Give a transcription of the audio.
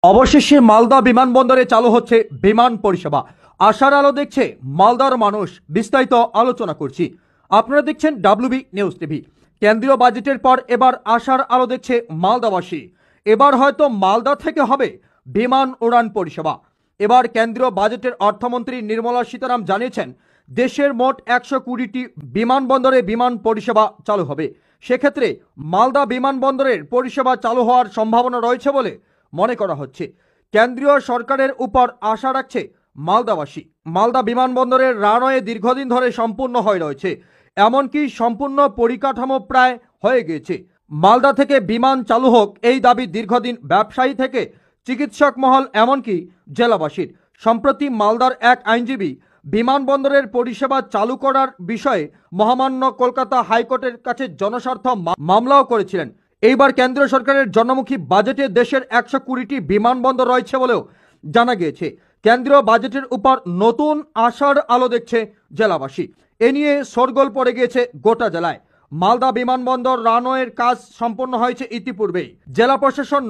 অবশেষে মালদা বিমানবন্দরে চালু হচ্ছে বিমান পরিষেবা। আশার আলো দেখছে মালদার মানুষ। বিস্তারিত আলোচনা করছি। আপনারা দেখছেন ডাব্লিউবি নিউজ টিভি। কেন্দ্রীয় বাজেটের পর এবার আশার আলো দেখছে মালদাবাসী। এবার হয়তো মালদা থেকে হবে বিমান উড়ান পরিষেবা। এবার কেন্দ্রীয় বাজেটের অর্থমন্ত্রী নির্মলা সীতারাম জানিয়েছেন, দেশের মোট 120টি বিমানবন্দরে বিমান পরিষেবা চালু হবে। সেক্ষেত্রে মালদা বিমানবন্দরের পরিষেবা চালু হওয়ার সম্ভাবনা রয়েছে বলে মনে করা হচ্ছে। কেন্দ্রীয় সরকারের উপর আশা রাখছে মালদাবাসী। মালদা বিমানবন্দরের রানওয়ে দীর্ঘদিন ধরে সম্পূর্ণ হয়ে রয়েছে, এমনকি সম্পূর্ণ পরিকাঠামো প্রায় হয়ে গিয়েছে। মালদা থেকে বিমান চালু হোক, এই দাবি দীর্ঘদিন ব্যবসায়ী থেকে চিকিৎসক মহল, এমনকি জেলাবাসীর। সম্প্রতি মালদার এক আইনজীবী বিমানবন্দরের পরিষেবা চালু করার বিষয়ে মহামান্য কলকাতা হাইকোর্টের কাছে জনস্বার্থ মামলাও করেছিলেন। এইবার কেন্দ্র সরকারের জনমুখী বাজেটে দেশের 120টি বিমানবন্দর রয়েছে বলেও জানা গিয়েছে। কেন্দ্রীয় বাজেটের উপর নতুন আশার আলো দেখছে জেলাবাসী। এ নিয়ে শোরগোল পড়ে গিয়েছে গোটা জেলায়। মালদা বিমানবন্দর রানওয়ের কাজ সম্পন্ন হয়েছে ইতিপূর্বেই। জেলা প্রশাসন